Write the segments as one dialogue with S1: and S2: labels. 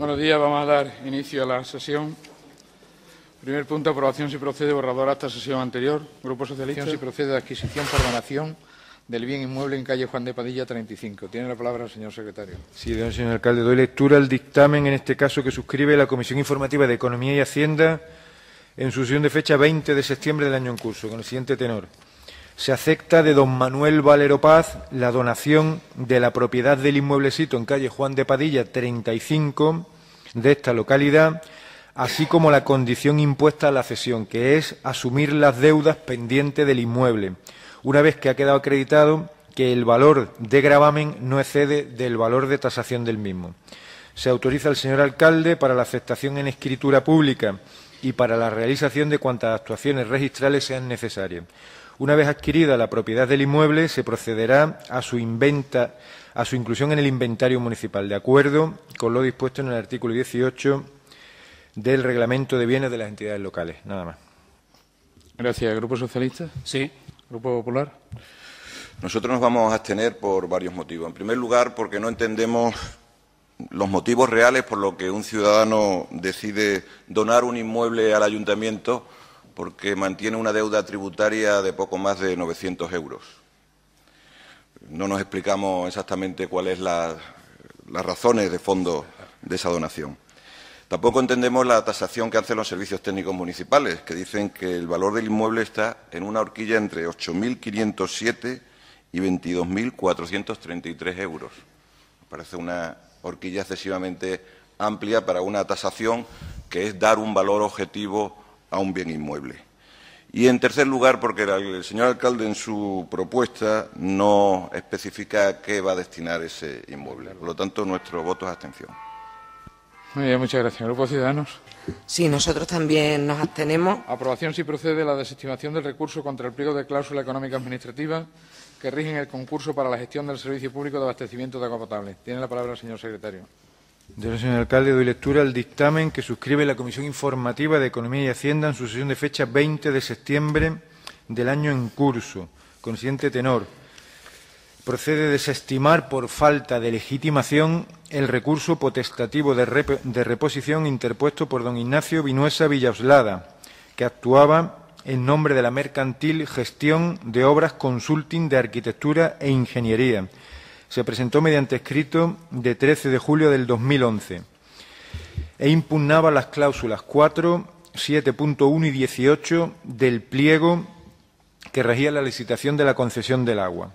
S1: Buenos días. Vamos a dar inicio a la sesión. Primer punto, aprobación si procede borrador acta sesión anterior. Grupo Socialista. Si procede de adquisición por donación del bien inmueble en calle Juan de Padilla 35. Tiene la palabra el señor secretario.
S2: Sí, señor alcalde. Doy lectura al dictamen, en este caso, que suscribe la Comisión Informativa de Economía y Hacienda en su sesión de fecha 20 de septiembre del año en curso, con el siguiente tenor. Se acepta de don Manuel Valero Paz la donación de la propiedad del inmueblecito en calle Juan de Padilla 35 de esta localidad, así como la condición impuesta a la cesión, que es asumir las deudas pendientes del inmueble, una vez que ha quedado acreditado que el valor de gravamen no excede del valor de tasación del mismo. Se autoriza al señor alcalde para la aceptación en escritura pública y para la realización de cuantas actuaciones registrales sean necesarias. Una vez adquirida la propiedad del inmueble, se procederá a su inclusión en el inventario municipal, de acuerdo con lo dispuesto en el artículo 18 del Reglamento de Bienes de las Entidades Locales. Nada más.
S1: Gracias. ¿Grupo Socialista?
S3: Sí.
S1: ¿Grupo Popular?
S4: Nosotros nos vamos a abstener por varios motivos. En primer lugar, porque no entendemos los motivos reales por los que un ciudadano decide donar un inmueble al ayuntamiento porque mantiene una deuda tributaria de poco más de 900 euros. No nos explicamos exactamente cuáles las razones de fondo de esa donación. Tampoco entendemos la tasación que hacen los servicios técnicos municipales, que dicen que el valor del inmueble está en una horquilla entre 8.507 y 22.433 euros. Me parece una horquilla excesivamente amplia para una tasación que es dar un valor objetivo a un bien inmueble. Y, en tercer lugar, porque el señor alcalde en su propuesta no especifica a qué va a destinar ese inmueble. Por lo tanto, nuestro voto es abstención.
S1: Muy bien, muchas gracias. ¿Grupo Ciudadanos?
S5: Sí, nosotros también nos abstenemos.
S1: Aprobación si procede la desestimación del recurso contra el pliego de cláusula económica administrativa que rigen el concurso para la gestión del servicio público de abastecimiento de agua potable. Tiene la palabra el señor secretario.
S2: Yo, señor alcalde, doy lectura al dictamen que suscribe la Comisión Informativa de Economía y Hacienda en su sesión de fecha 20 de septiembre del año en curso, con el siguiente tenor. Procede desestimar por falta de legitimación el recurso potestativo de reposición interpuesto por don Ignacio Vinuesa Villaoslada, que actuaba en nombre de la Mercantil Gestión de Obras Consulting de Arquitectura e Ingeniería. Se presentó mediante escrito de 13 de julio del 2011 e impugnaba las cláusulas 4, 7.1 y 18 del pliego que regía la licitación de la concesión del agua.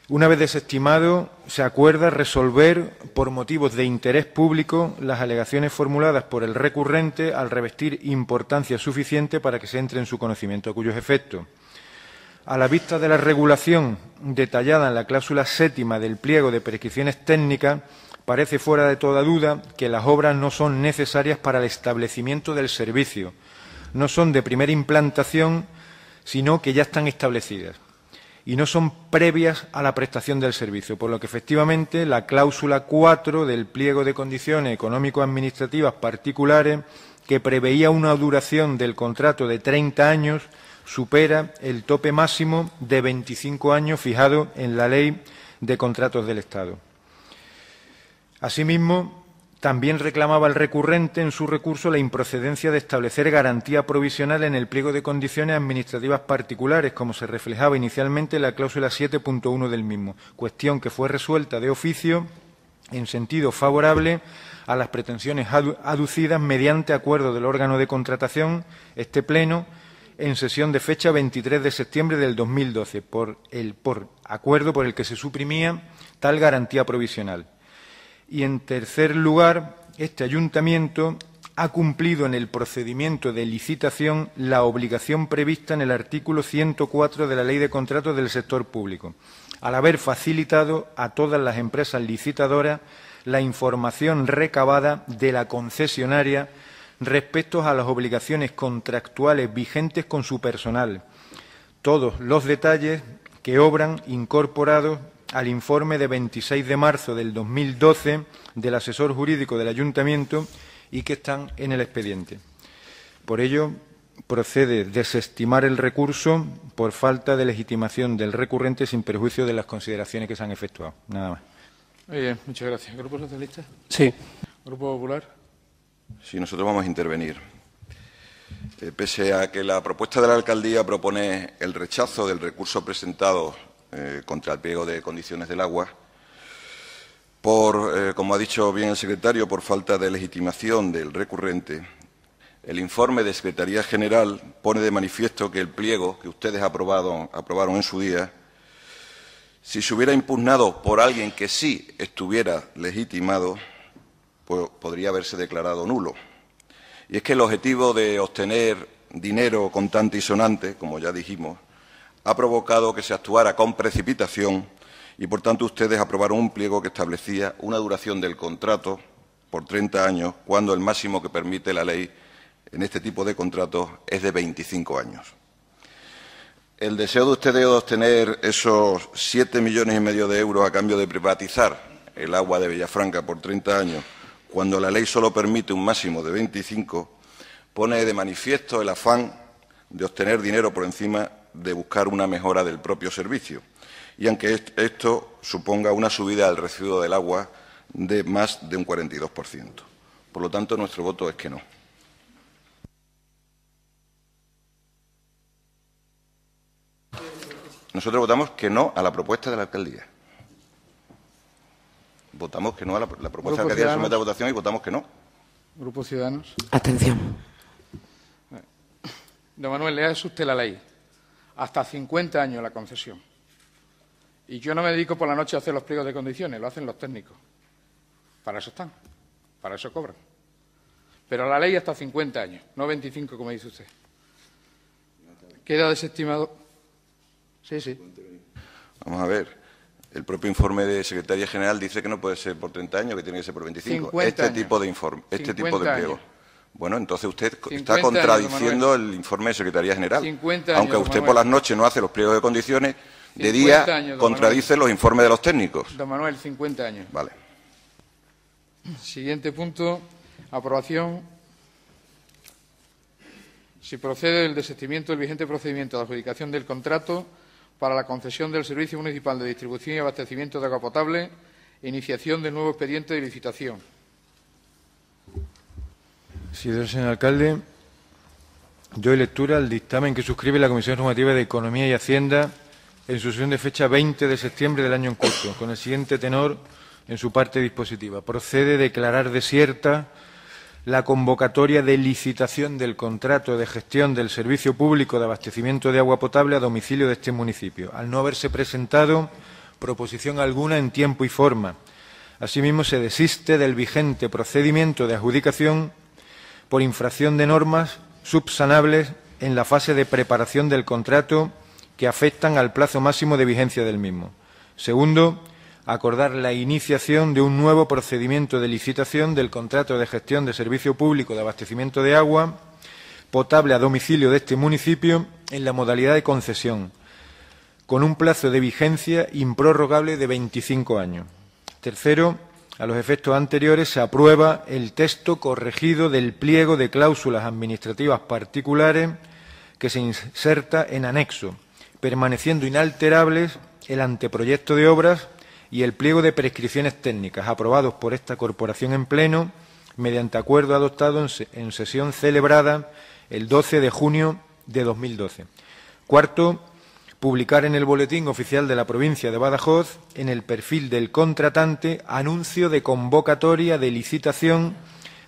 S2: Una vez desestimado, se acuerda resolver por motivos de interés público las alegaciones formuladas por el recurrente al revestir importancia suficiente para que se entre en su conocimiento, a cuyos efectos, a la vista de la regulación detallada en la cláusula séptima del pliego de prescripciones técnicas, parece fuera de toda duda que las obras no son necesarias para el establecimiento del servicio, no son de primera implantación, sino que ya están establecidas y no son previas a la prestación del servicio, por lo que efectivamente la cláusula 4 del pliego de condiciones económico-administrativas particulares, que preveía una duración del contrato de 30 años, supera el tope máximo de 25 años fijado en la Ley de Contratos del Estado. Asimismo, también reclamaba el recurrente en su recurso la improcedencia de establecer garantía provisional en el pliego de condiciones administrativas particulares, como se reflejaba inicialmente en la cláusula 7.1 del mismo, cuestión que fue resuelta de oficio en sentido favorable a las pretensiones aducidas mediante acuerdo del órgano de contratación, este Pleno, en sesión de fecha 23 de septiembre del 2012, por acuerdo por el que se suprimía tal garantía provisional. Y, en tercer lugar, este ayuntamiento ha cumplido en el procedimiento de licitación la obligación prevista en el artículo 104 de la Ley de Contratos del Sector Público, al haber facilitado a todas las empresas licitadoras la información recabada de la concesionaria respecto a las obligaciones contractuales vigentes con su personal, todos los detalles que obran incorporados al informe de 26 de marzo del 2012 del asesor jurídico del Ayuntamiento y que están en el expediente. Por ello, procede desestimar el recurso por falta de legitimación del recurrente sin perjuicio de las consideraciones que se han efectuado. Nada más.
S1: Muy bien, muchas gracias. ¿Grupo Socialista?
S3: Sí.
S1: Grupo Popular.
S4: Sí, nosotros vamos a intervenir. Pese a que la propuesta de la alcaldía propone el rechazo del recurso presentado contra el pliego de condiciones del agua, como ha dicho bien el secretario, por falta de legitimación del recurrente, el informe de Secretaría General pone de manifiesto que el pliego que ustedes aprobaron en su día, si se hubiera impugnado por alguien que sí estuviera legitimado, pues podría haberse declarado nulo. Y es que el objetivo de obtener dinero contante y sonante, como ya dijimos, ha provocado que se actuara con precipitación y, por tanto, ustedes aprobaron un pliego que establecía una duración del contrato por 30 años, cuando el máximo que permite la ley en este tipo de contratos es de 25 años. El deseo de ustedes de obtener esos 7,5 millones de euros a cambio de privatizar el agua de Villafranca por 30 años, cuando la ley solo permite un máximo de 25, pone de manifiesto el afán de obtener dinero por encima de buscar una mejora del propio servicio, y aunque esto suponga una subida del recibo del agua de más de un 42%. Por lo tanto, nuestro voto es que no. Nosotros votamos que no a la propuesta de la alcaldía. Votamos que no a la propuesta de la alcaldía, se somete a votación y votamos que no.
S1: Grupo Ciudadanos.
S5: Abstención.
S1: Don Manuel, lea usted la ley. Hasta 50 años la concesión. Y yo no me dedico por la noche a hacer los pliegos de condiciones, lo hacen los técnicos. Para eso están, para eso cobran. Pero la ley hasta 50 años, no 25 como dice usted. Queda desestimado. Sí.
S4: Vamos a ver. El propio informe de Secretaría General dice que no puede ser por 30 años, que tiene que ser por 25. Este tipo de informe, este tipo de pliego. Bueno, entonces usted está contradiciendo el informe de Secretaría General.
S1: 50 años,
S4: aunque usted por las noches no hace los pliegos de condiciones, de día contradice los informes de los técnicos.
S1: Don Manuel, 50 años.
S4: Vale.
S1: Siguiente punto, aprobación. Si procede el desistimiento del vigente procedimiento de adjudicación del contrato para la concesión del Servicio Municipal de Distribución y Abastecimiento de Agua Potable e iniciación del nuevo expediente de licitación.
S2: Señor alcalde, doy lectura al dictamen que suscribe la Comisión Normativa de Economía y Hacienda en su sesión de fecha 20 de septiembre del año en curso, con el siguiente tenor en su parte dispositiva. Procede declarar desierta la convocatoria de licitación del contrato de gestión del servicio público de abastecimiento de agua potable a domicilio de este municipio, al no haberse presentado proposición alguna en tiempo y forma. Asimismo, se desiste del vigente procedimiento de adjudicación por infracción de normas subsanables en la fase de preparación del contrato que afectan al plazo máximo de vigencia del mismo. Segundo, acordar la iniciación de un nuevo procedimiento de licitación del contrato de gestión de servicio público de abastecimiento de agua potable a domicilio de este municipio en la modalidad de concesión, con un plazo de vigencia improrrogable de 25 años. Tercero, a los efectos anteriores, se aprueba el texto corregido del pliego de cláusulas administrativas particulares que se inserta en anexo, permaneciendo inalterables el anteproyecto de obras y el pliego de prescripciones técnicas aprobados por esta corporación en pleno mediante acuerdo adoptado en sesión celebrada el 12 de junio de 2012. Cuarto, publicar en el Boletín Oficial de la Provincia de Badajoz, en el perfil del contratante, anuncio de convocatoria de licitación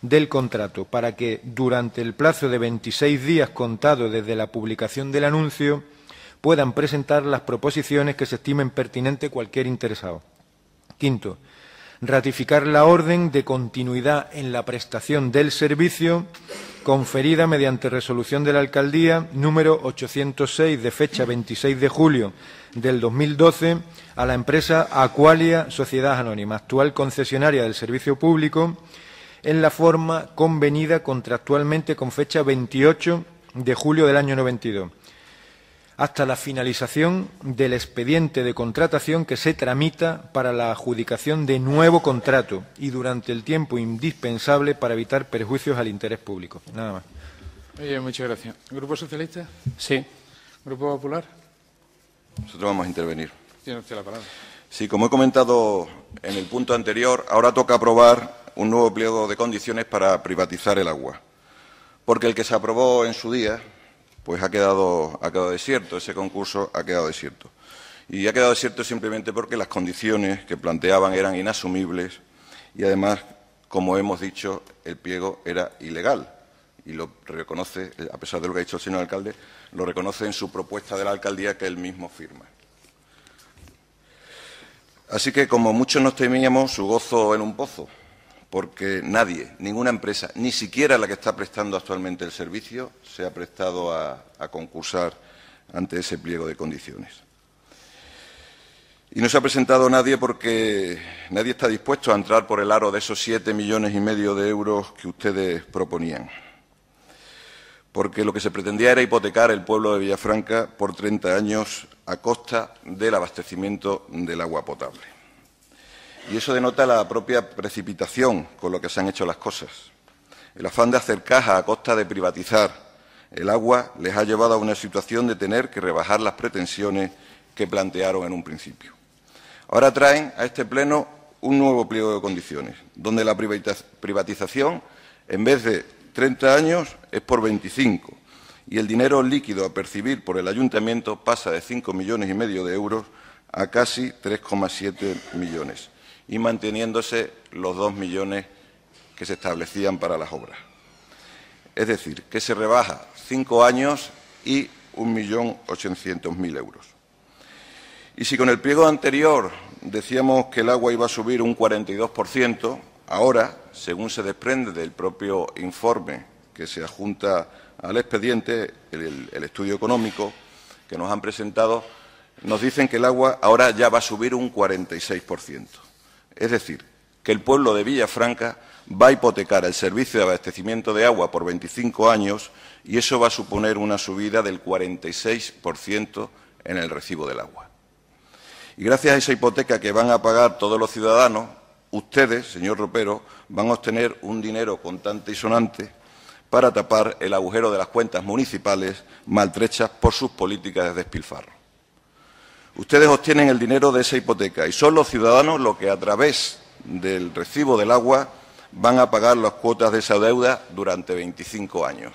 S2: del contrato, para que, durante el plazo de 26 días contado desde la publicación del anuncio, puedan presentar las proposiciones que se estimen pertinentes cualquier interesado. Quinto, ratificar la orden de continuidad en la prestación del servicio conferida mediante resolución de la Alcaldía número 806 de fecha 26 de julio del 2012 a la empresa Aqualia Sociedad Anónima, actual concesionaria del servicio público, en la forma convenida contractualmente con fecha 28 de julio del año 92, hasta la finalización del expediente de contratación que se tramita para la adjudicación de nuevo contrato y durante el tiempo indispensable para evitar perjuicios al interés público. Nada más.
S1: Bien, muchas gracias. ¿Grupo Socialista?
S3: Sí.
S1: ¿Grupo Popular?
S4: Nosotros vamos a intervenir.
S1: Tiene usted la palabra.
S4: Sí, como he comentado en el punto anterior, ahora toca aprobar un nuevo pliego de condiciones para privatizar el agua, porque el que se aprobó en su día pues ha quedado desierto, ese concurso ha quedado desierto. Y ha quedado desierto simplemente porque las condiciones que planteaban eran inasumibles y, además, como hemos dicho, el pliego era ilegal. Y lo reconoce, a pesar de lo que ha dicho el señor alcalde, lo reconoce en su propuesta de la alcaldía que él mismo firma. Así que, como muchos nos temíamos, su gozo en un pozo, porque nadie, ninguna empresa, ni siquiera la que está prestando actualmente el servicio, se ha prestado a concursar ante ese pliego de condiciones. Y no se ha presentado nadie porque nadie está dispuesto a entrar por el aro de esos 7,5 millones de euros que ustedes proponían. Porque lo que se pretendía era hipotecar el pueblo de Villafranca por 30 años a costa del abastecimiento del agua potable. Y eso denota la propia precipitación con lo que se han hecho las cosas. El afán de hacer caja a costa de privatizar el agua les ha llevado a una situación de tener que rebajar las pretensiones que plantearon en un principio. Ahora traen a este Pleno un nuevo pliego de condiciones, donde la privatización, en vez de 30 años, es por 25, y el dinero líquido a percibir por el ayuntamiento pasa de 5,5 millones de euros a casi 3,7 millones, y manteniéndose los 2 millones que se establecían para las obras. Es decir, que se rebaja 5 años y 1.800.000 euros. Y si con el pliego anterior decíamos que el agua iba a subir un 42%, ahora, según se desprende del propio informe que se adjunta al expediente, el estudio económico que nos han presentado, nos dicen que el agua ahora ya va a subir un 46%. Es decir, que el pueblo de Villafranca va a hipotecar el servicio de abastecimiento de agua por 25 años y eso va a suponer una subida del 46% en el recibo del agua. Y gracias a esa hipoteca que van a pagar todos los ciudadanos, ustedes, señor Ropero, van a obtener un dinero contante y sonante para tapar el agujero de las cuentas municipales maltrechas por sus políticas de despilfarro. Ustedes obtienen el dinero de esa hipoteca y son los ciudadanos los que, a través del recibo del agua, van a pagar las cuotas de esa deuda durante 25 años.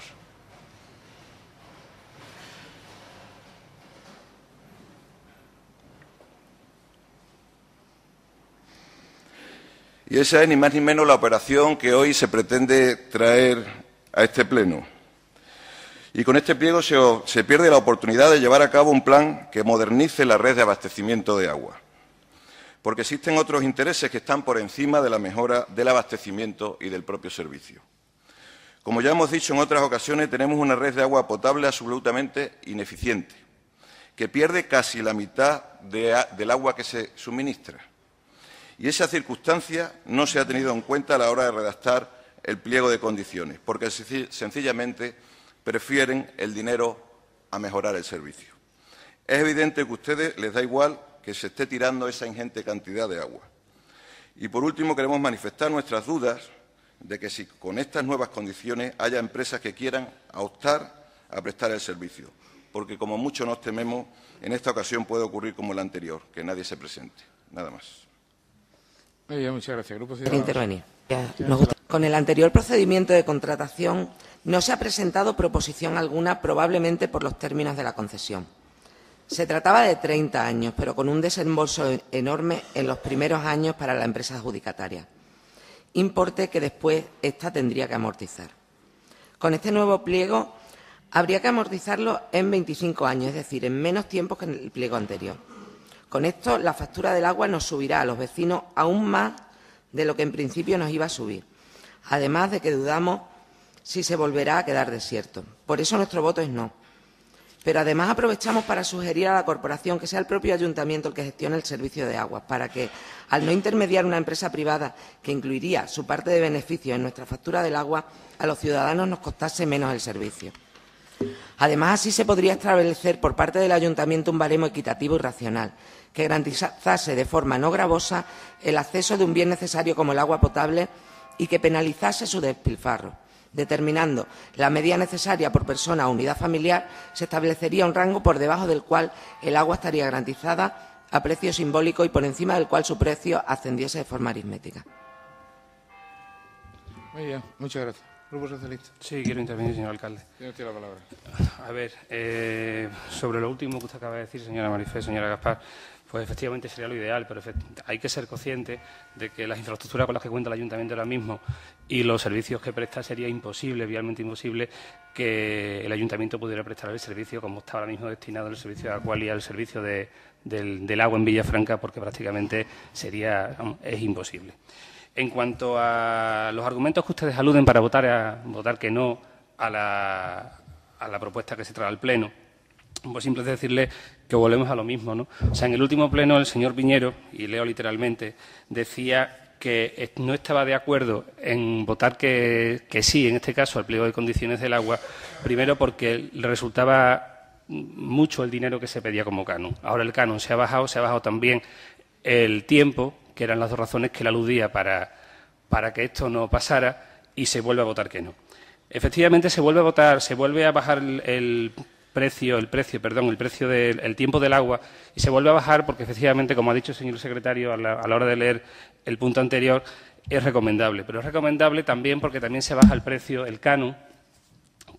S4: Y esa es ni más ni menos la operación que hoy se pretende traer a este Pleno. Y con este pliego se pierde la oportunidad de llevar a cabo un plan que modernice la red de abastecimiento de agua. Porque existen otros intereses que están por encima de la mejora del abastecimiento y del propio servicio. Como ya hemos dicho en otras ocasiones, tenemos una red de agua potable absolutamente ineficiente, que pierde casi la mitad del agua que se suministra. Y esa circunstancia no se ha tenido en cuenta a la hora de redactar el pliego de condiciones, porque sencillamente prefieren el dinero a mejorar el servicio. Es evidente que a ustedes les da igual que se esté tirando esa ingente cantidad de agua. Y, por último, queremos manifestar nuestras dudas de que si con estas nuevas condiciones haya empresas que quieran optar a prestar el servicio, porque, como mucho nos tememos, en esta ocasión puede ocurrir como la anterior, que nadie se presente. Nada más.
S1: Muy bien, muchas gracias. Grupo Ciudadanos.
S5: Intervenir. Con el anterior procedimiento de contratación no se ha presentado proposición alguna, probablemente por los términos de la concesión. Se trataba de 30 años, pero con un desembolso enorme en los primeros años para la empresa adjudicataria, importe que después ésta tendría que amortizar. Con este nuevo pliego habría que amortizarlo en 25 años, es decir, en menos tiempo que en el pliego anterior. Con esto, la factura del agua nos subirá a los vecinos aún más de lo que en principio nos iba a subir, además de que dudamos si se volverá a quedar desierto. Por eso nuestro voto es no. Pero además aprovechamos para sugerir a la corporación que sea el propio ayuntamiento el que gestione el servicio de aguas, para que, al no intermediar una empresa privada que incluiría su parte de beneficio en nuestra factura del agua, a los ciudadanos nos costase menos el servicio. Además, así se podría establecer por parte del ayuntamiento un baremo equitativo y racional, que garantizase de forma no gravosa el acceso de un bien necesario como el agua potable y que penalizase su despilfarro. Determinando la medida necesaria por persona o unidad familiar, se establecería un rango por debajo del cual el agua estaría garantizada a precio simbólico y por encima del cual su precio ascendiese de forma aritmética.
S1: Muy bien, muchas gracias. Grupo Socialista.
S3: Sí, quiero intervenir, señor alcalde.
S1: Tiene usted la palabra.
S3: A ver, sobre lo último que usted acaba de decir, señora Marifé, señora Gaspar, pues efectivamente sería lo ideal, pero hay que ser consciente de que las infraestructuras con las que cuenta el Ayuntamiento ahora mismo y los servicios que presta sería imposible, vialmente imposible, que el Ayuntamiento pudiera prestar el servicio como está ahora mismo destinado el servicio de Aqualia, el servicio del agua en Villafranca, porque prácticamente es imposible. En cuanto a los argumentos que ustedes aluden para votar que no a la propuesta que se trae al Pleno, pues simple es decirle que volvemos a lo mismo, ¿no? O sea, en el último Pleno el señor Piñero, y leo literalmente, decía que no estaba de acuerdo en votar que sí, en este caso, al pliego de condiciones del agua, primero porque le resultaba mucho el dinero que se pedía como canon. Ahora el canon se ha bajado también el tiempo, que eran las dos razones que él aludía para que esto no pasara, y se vuelve a votar que no. Efectivamente, se vuelve a bajar el tiempo del agua, y se vuelve a bajar porque, efectivamente, como ha dicho el señor secretario a la hora de leer el punto anterior, es recomendable. Pero es recomendable también porque también se baja el precio, el canon,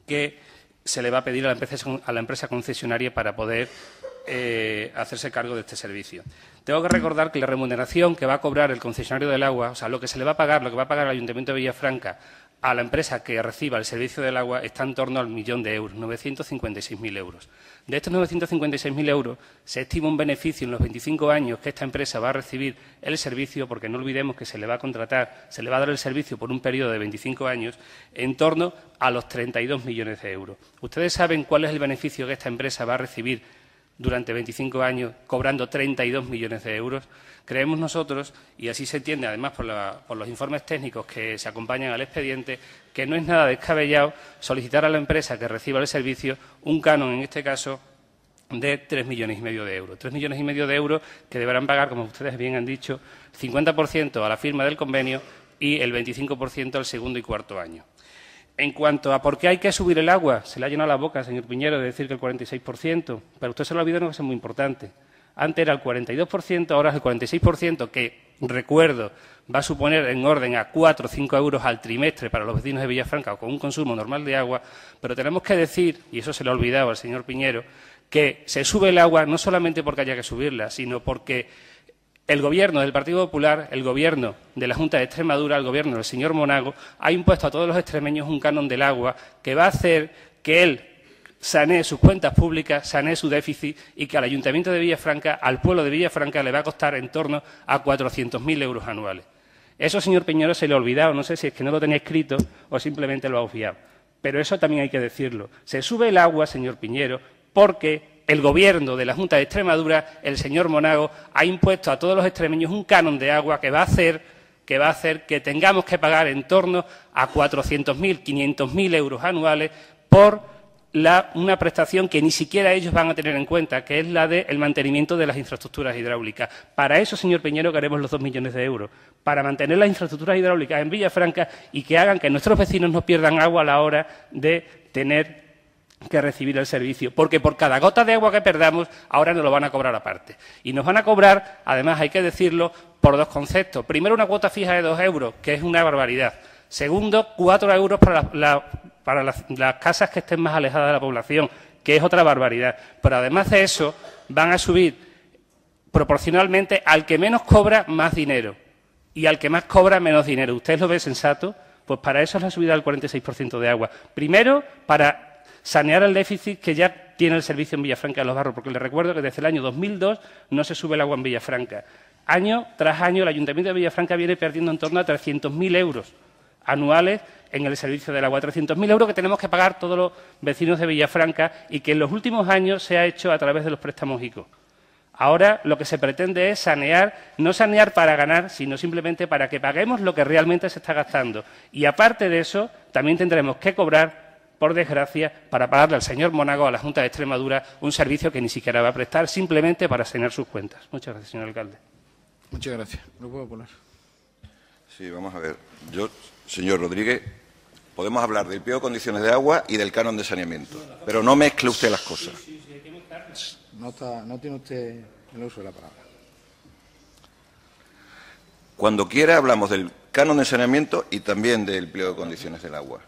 S3: que se le va a pedir a la empresa concesionaria para poder hacerse cargo de este servicio. Tengo que recordar que la remuneración que va a cobrar el concesionario del agua, o sea, lo que va a pagar el Ayuntamiento de Villafranca a la empresa que reciba el servicio del agua, está en torno al 1.000.000 de euros, 956.000 euros. De estos 956.000 euros se estima un beneficio en los 25 años que esta empresa va a recibir el servicio, porque no olvidemos que se le va a contratar, se le va a dar el servicio por un periodo de 25 años, en torno a los 32 millones de euros. ¿Ustedes saben cuál es el beneficio que esta empresa va a recibir durante 25 años, cobrando 32 millones de euros? Creemos nosotros, y así se entiende además por los informes técnicos que se acompañan al expediente, que no es nada descabellado solicitar a la empresa que reciba el servicio un canon, en este caso, de 3,5 millones de euros. 3,5 millones de euros que deberán pagar, como ustedes bien han dicho, 50% a la firma del convenio y el 25% al segundo y cuarto año. En cuanto a por qué hay que subir el agua, se le ha llenado la boca, señor Piñero, de decir que el 46%, pero usted se lo ha olvidado, que es muy importante. Antes era el 42%, ahora es el 46%, que, recuerdo, va a suponer en orden a 4 o 5 euros al trimestre para los vecinos de Villafranca, o con un consumo normal de agua, pero tenemos que decir, y eso se le ha olvidado al señor Piñero, que se sube el agua no solamente porque haya que subirla, sino porque el Gobierno del Partido Popular, el Gobierno de la Junta de Extremadura, el Gobierno del señor Monago, ha impuesto a todos los extremeños un canon del agua que va a hacer que él sanee sus cuentas públicas, sanee su déficit, y que al Ayuntamiento de Villafranca, al pueblo de Villafranca, le va a costar en torno a 400.000 euros anuales. Eso, señor Piñero, se le ha olvidado. No sé si es que no lo tenía escrito o simplemente lo ha obviado. Pero eso también hay que decirlo. Se sube el agua, señor Piñero, porque el Gobierno de la Junta de Extremadura, el señor Monago, ha impuesto a todos los extremeños un canon de agua que va a hacer que tengamos que pagar en torno a 400.000, 500.000 euros anuales por una prestación que ni siquiera ellos van a tener en cuenta, que es la del mantenimiento de las infraestructuras hidráulicas. Para eso, señor Piñero, queremos los 2 millones de euros, para mantener las infraestructuras hidráulicas en Villafranca y que hagan que nuestros vecinos no pierdan agua a la hora de tener que recibir el servicio, porque por cada gota de agua que perdamos, ahora nos lo van a cobrar aparte. Y nos van a cobrar, además, hay que decirlo, por dos conceptos. Primero, una cuota fija de 2 euros, que es una barbaridad. Segundo, 4 euros para las casas que estén más alejadas de la población, que es otra barbaridad. Pero además de eso, van a subir proporcionalmente al que menos cobra más dinero y al que más cobra menos dinero. ¿Ustedes lo ven sensato? Pues para eso es la subida del 46% de agua. Primero, para sanear el déficit que ya tiene el servicio en Villafranca de los Barros, porque les recuerdo que desde el año 2002 no se sube el agua en Villafranca. Año tras año, el Ayuntamiento de Villafranca viene perdiendo en torno a 300.000 euros anuales en el servicio del agua. 300.000 euros que tenemos que pagar todos los vecinos de Villafranca y que en los últimos años se ha hecho a través de los préstamos ICO. Ahora lo que se pretende es sanear, no sanear para ganar, sino simplemente para que paguemos lo que realmente se está gastando. Y aparte de eso, también tendremos que cobrar, por desgracia, para pagarle al señor Monago, a la Junta de Extremadura, un servicio que ni siquiera va a prestar, simplemente para sanear sus cuentas. Muchas gracias, señor alcalde.
S1: Muchas gracias. Grupo Popular.
S4: Sí, vamos a ver. Señor Rodríguez, podemos hablar del pliego de condiciones de agua y del canon de saneamiento, pero no mezcle usted las cosas.
S1: No tiene usted el uso de la palabra.
S4: Cuando quiera hablamos del canon de saneamiento y también del pliego de condiciones del agua.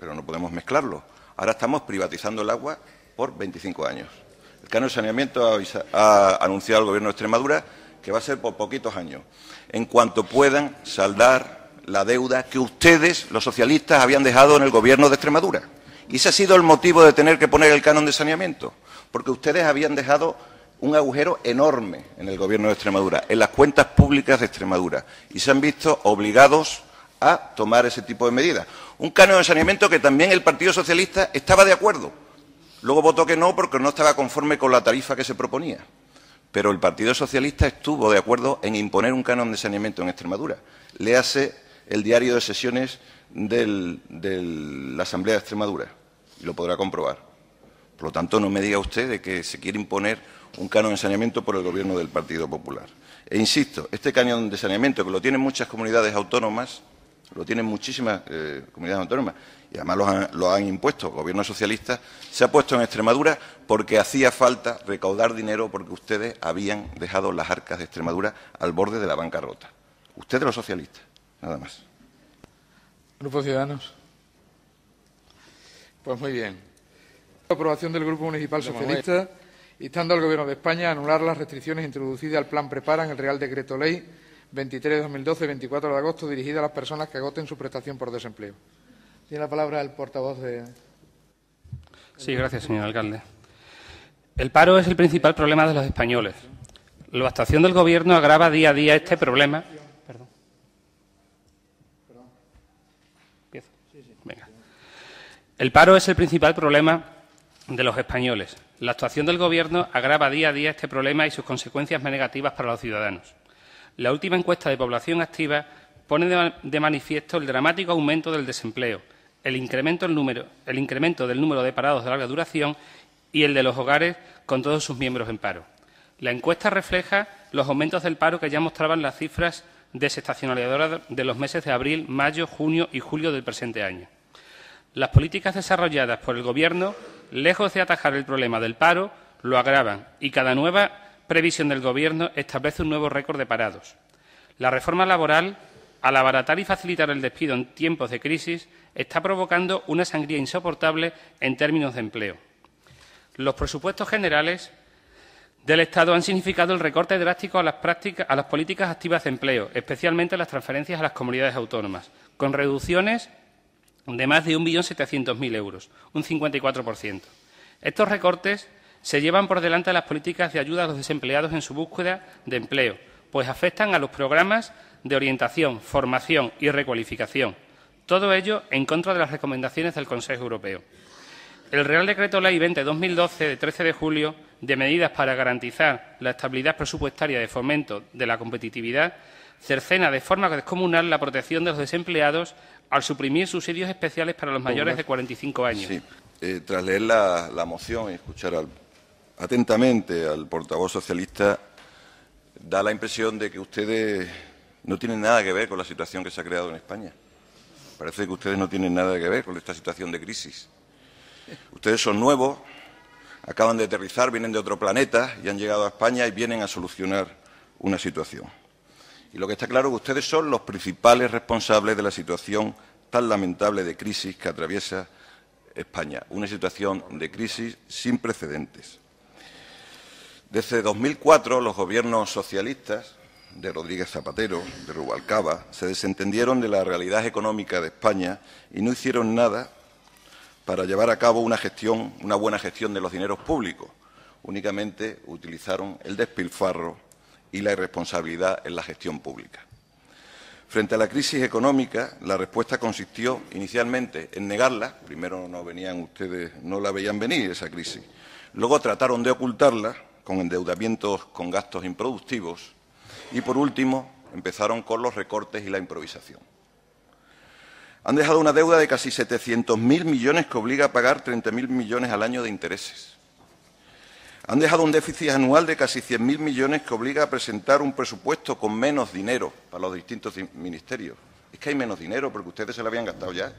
S4: Pero no podemos mezclarlo. Ahora estamos privatizando el agua por 25 años. El canon de saneamiento ha anunciado el Gobierno de Extremadura que va a ser por poquitos años, en cuanto puedan saldar la deuda que ustedes, los socialistas, habían dejado en el Gobierno de Extremadura. Y ese ha sido el motivo de tener que poner el canon de saneamiento, porque ustedes habían dejado un agujero enorme en el Gobierno de Extremadura, en las cuentas públicas de Extremadura, y se han visto obligados a tomar ese tipo de medidas. Un canon de saneamiento que también el Partido Socialista estaba de acuerdo. Luego votó que no porque no estaba conforme con la tarifa que se proponía. Pero el Partido Socialista estuvo de acuerdo en imponer un canon de saneamiento en Extremadura. Léase el diario de sesiones de la Asamblea de Extremadura y lo podrá comprobar. Por lo tanto, no me diga usted de que se quiere imponer un canon de saneamiento por el Gobierno del Partido Popular. E insisto, este canon de saneamiento, que lo tienen muchas comunidades autónomas, lo tienen muchísimas comunidades autónomas, y además lo han impuesto gobiernos socialistas, se ha puesto en Extremadura porque hacía falta recaudar dinero porque ustedes habían dejado las arcas de Extremadura al borde de la bancarrota. Ustedes los socialistas, nada más.
S1: Grupo Ciudadanos. Pues muy bien. Aprobación del Grupo Municipal Socialista, instando al Gobierno de España a anular las restricciones introducidas al Plan Prepara en el Real Decreto Ley 23 de 2012, 24 de agosto, dirigida a las personas que agoten su prestación por desempleo. Tiene la palabra el portavoz de...
S3: Sí, gracias, señor alcalde. El paro es el principal problema de los españoles. La actuación del Gobierno agrava día a día este problema. Perdón. Empiezo. Venga. El paro es el principal problema de los españoles. La actuación del Gobierno agrava día a día este problema y sus consecuencias negativas para los ciudadanos. La última encuesta de población activa pone de manifiesto el dramático aumento del desempleo, el incremento del número de parados de larga duración y el de los hogares con todos sus miembros en paro. La encuesta refleja los aumentos del paro que ya mostraban las cifras desestacionalizadoras de los meses de abril, mayo, junio y julio del presente año. Las políticas desarrolladas por el Gobierno, lejos de atajar el problema del paro, lo agravan y cada nueva previsión del Gobierno establece un nuevo récord de parados. La reforma laboral, al abaratar y facilitar el despido en tiempos de crisis, está provocando una sangría insoportable en términos de empleo. Los presupuestos generales del Estado han significado el recorte drástico a las políticas activas de empleo, especialmente las transferencias a las comunidades autónomas, con reducciones de más de 1.700.000 euros, un 54%. Estos recortes se llevan por delante las políticas de ayuda a los desempleados en su búsqueda de empleo, pues afectan a los programas de orientación, formación y recualificación. Todo ello en contra de las recomendaciones del Consejo Europeo. El Real Decreto Ley 20-2012, de 13 de julio, de medidas para garantizar la estabilidad presupuestaria de fomento de la competitividad, cercena de forma descomunal la protección de los desempleados al suprimir subsidios especiales para los mayores de 45 años.
S4: Sí. Tras leer la moción y escuchar atentamente al portavoz socialista, da la impresión de que ustedes no tienen nada que ver con la situación que se ha creado en España. Parece que ustedes no tienen nada que ver con esta situación de crisis. Ustedes son nuevos, acaban de aterrizar, vienen de otro planeta y han llegado a España y vienen a solucionar una situación. Y lo que está claro es que ustedes son los principales responsables de la situación tan lamentable de crisis que atraviesa España. Una situación de crisis sin precedentes. Desde 2004, los gobiernos socialistas de Rodríguez Zapatero, de Rubalcaba, se desentendieron de la realidad económica de España y no hicieron nada para llevar a cabo una buena gestión de los dineros públicos. Únicamente utilizaron el despilfarro y la irresponsabilidad en la gestión pública. Frente a la crisis económica, la respuesta consistió inicialmente en negarla. Primero no la veían venir esa crisis. Luego trataron de ocultarla con endeudamientos con gastos improductivos y, por último, empezaron con los recortes y la improvisación. Han dejado una deuda de casi 700.000 millones que obliga a pagar 30.000 millones al año de intereses. Han dejado un déficit anual de casi 100.000 millones que obliga a presentar un presupuesto con menos dinero para los distintos ministerios. Es que hay menos dinero porque ustedes se lo habían gastado ya.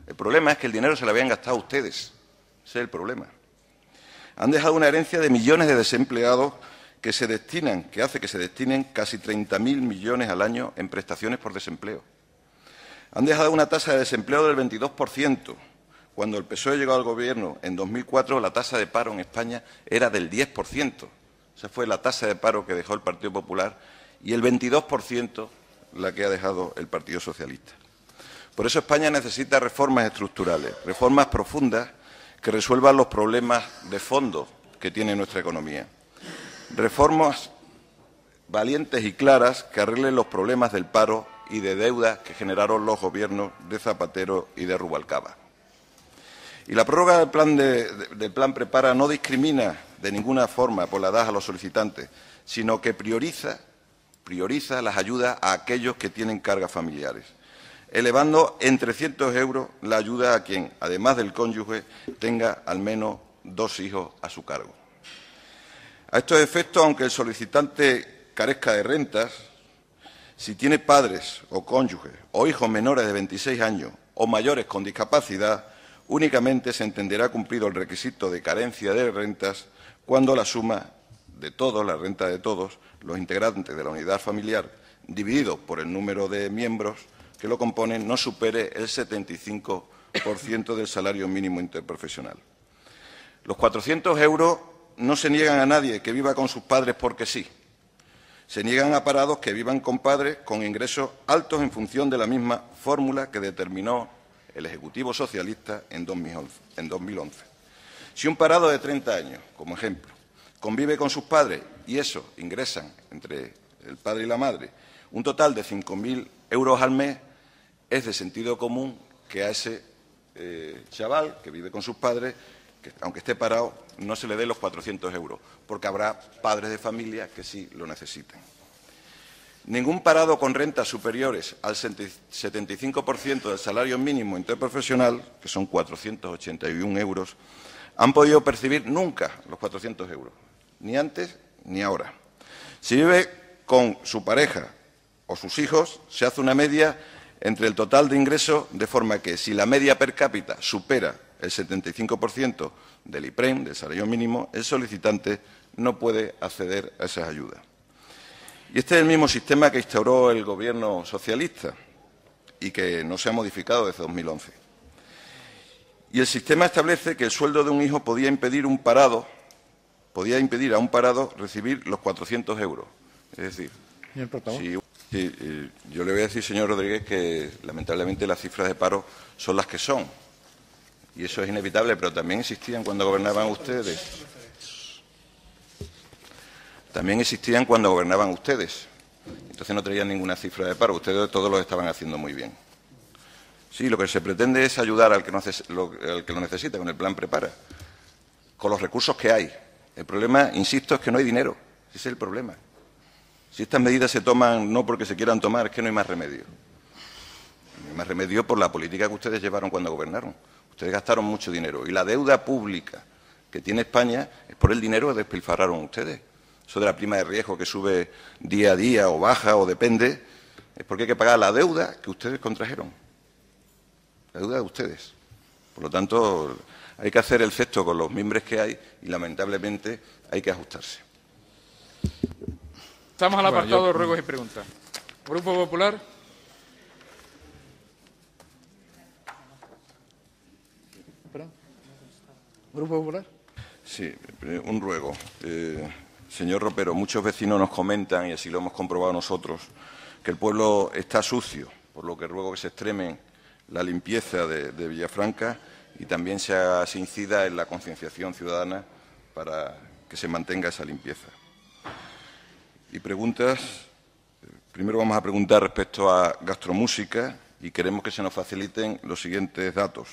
S4: El problema es que el dinero se lo habían gastado ustedes. Ese es el problema. Han dejado una herencia de millones de desempleados que hace que se destinen casi 30.000 millones al año en prestaciones por desempleo. Han dejado una tasa de desempleo del 22%. Cuando el PSOE llegó al Gobierno en 2004, la tasa de paro en España era del 10%. Esa fue la tasa de paro que dejó el Partido Popular y el 22% la que ha dejado el Partido Socialista. Por eso España necesita reformas estructurales, reformas profundas que resuelvan los problemas de fondo que tiene nuestra economía. Reformas valientes y claras que arreglen los problemas del paro y de deuda que generaron los gobiernos de Zapatero y de Rubalcaba. Y la prórroga del plan Prepara no discrimina de ninguna forma por la edad a los solicitantes, sino que prioriza las ayudas a aquellos que tienen cargas familiares, elevando en 300 euros la ayuda a quien, además del cónyuge, tenga al menos 2 hijos a su cargo. A estos efectos, aunque el solicitante carezca de rentas, si tiene padres o cónyuges o hijos menores de 26 años o mayores con discapacidad, únicamente se entenderá cumplido el requisito de carencia de rentas cuando la suma de todos, la renta de todos, los integrantes de la unidad familiar, dividido por el número de miembros que lo componen, no supere el 75% del salario mínimo interprofesional. Los 400 euros no se niegan a nadie que viva con sus padres porque sí. Se niegan a parados que vivan con padres con ingresos altos en función de la misma fórmula que determinó el Ejecutivo Socialista en 2011. Si un parado de 30 años, como ejemplo, convive con sus padres y eso ingresan entre el padre y la madre un total de 5.000 euros al mes, es de sentido común que a ese chaval que vive con sus padres, que aunque esté parado, no se le dé los 400 euros, porque habrá padres de familia que sí lo necesiten. Ningún parado con rentas superiores al 75% del salario mínimo interprofesional, que son 481 euros, han podido percibir nunca los 400 euros, ni antes ni ahora. Si vive con su pareja o sus hijos, se hace una media entre el total de ingresos, de forma que si la media per cápita supera el 75% del IPREM, del salario mínimo, el solicitante no puede acceder a esas ayudas. Y este es el mismo sistema que instauró el Gobierno socialista y que no se ha modificado desde 2011. Y el sistema establece que el sueldo de un hijo podía impedir a un parado recibir los 400 euros. Es decir, yo le voy a decir, señor Rodríguez, que lamentablemente las cifras de paro son las que son. Y eso es inevitable, pero también existían cuando gobernaban ustedes. También existían cuando gobernaban ustedes. Entonces no traían ninguna cifra de paro. Ustedes todos lo estaban haciendo muy bien. Sí, lo que se pretende es ayudar al que lo necesita con el plan Prepara, con los recursos que hay. El problema, insisto, es que no hay dinero. Ese es el problema. Si estas medidas se toman no porque se quieran tomar, es que no hay más remedio. No hay más remedio por la política que ustedes llevaron cuando gobernaron. Ustedes gastaron mucho dinero y la deuda pública que tiene España es por el dinero que despilfarraron ustedes. Eso de la prima de riesgo que sube día a día o baja o depende, es porque hay que pagar la deuda que ustedes contrajeron. La deuda de ustedes. Por lo tanto, hay que hacer el cesto con los mimbres que hay y, lamentablemente, hay que ajustarse.
S1: Estamos al apartado de ruegos y preguntas. Grupo Popular. ¿Grupo Popular?
S4: Sí, un ruego. Señor Ropero, muchos vecinos nos comentan, y así lo hemos comprobado nosotros, que el pueblo está sucio, por lo que ruego que se extremen la limpieza de Villafranca y también se incida en la concienciación ciudadana para que se mantenga esa limpieza. Y preguntas. Primero vamos a preguntar respecto a gastromúsica y queremos que se nos faciliten los siguientes datos.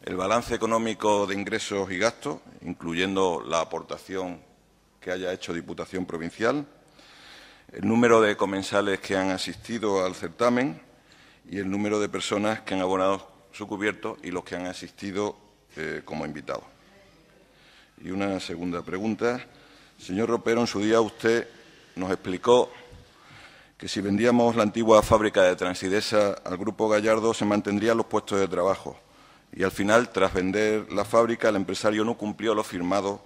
S4: El balance económico de ingresos y gastos, incluyendo la aportación que haya hecho Diputación Provincial, el número de comensales que han asistido al certamen y el número de personas que han abonado su cubierto y los que han asistido como invitados. Y una segunda pregunta. Señor Ropero, en su día usted nos explicó que si vendíamos la antigua fábrica de Transidesa al Grupo Gallardo se mantendrían los puestos de trabajo. Y al final, tras vender la fábrica, el empresario no cumplió lo firmado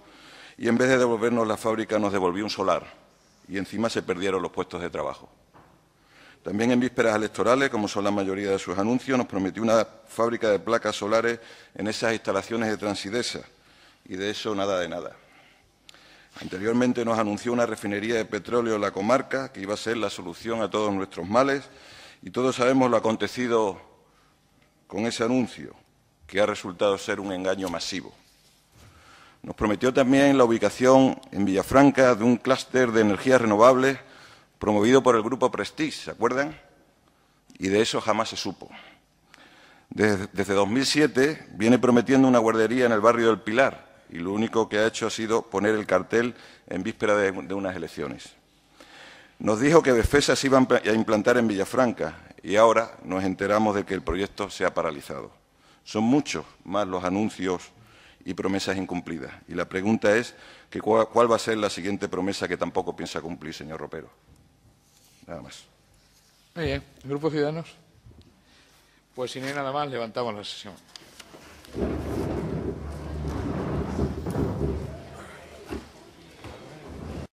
S4: y en vez de devolvernos la fábrica nos devolvió un solar y encima se perdieron los puestos de trabajo. También en vísperas electorales, como son la mayoría de sus anuncios, nos prometió una fábrica de placas solares en esas instalaciones de Transidesa y de eso nada de nada. Anteriormente nos anunció una refinería de petróleo en la comarca que iba a ser la solución a todos nuestros males y todos sabemos lo acontecido con ese anuncio, que ha resultado ser un engaño masivo. Nos prometió también la ubicación en Villafranca de un clúster de energías renovables promovido por el Grupo Prestige, ¿se acuerdan? Y de eso jamás se supo. Desde 2007 viene prometiendo una guardería en el barrio del Pilar y lo único que ha hecho ha sido poner el cartel en víspera de unas elecciones. Nos dijo que Befesa se iba a implantar en Villafranca y ahora nos enteramos de que el proyecto se ha paralizado. Son muchos más los anuncios y promesas incumplidas. Y la pregunta es que ¿cuál va a ser la siguiente promesa que tampoco piensa cumplir, señor Ropero? Nada más.
S1: Muy bien. ¿El Grupo Ciudadanos? Pues si no hay nada más, levantamos la sesión.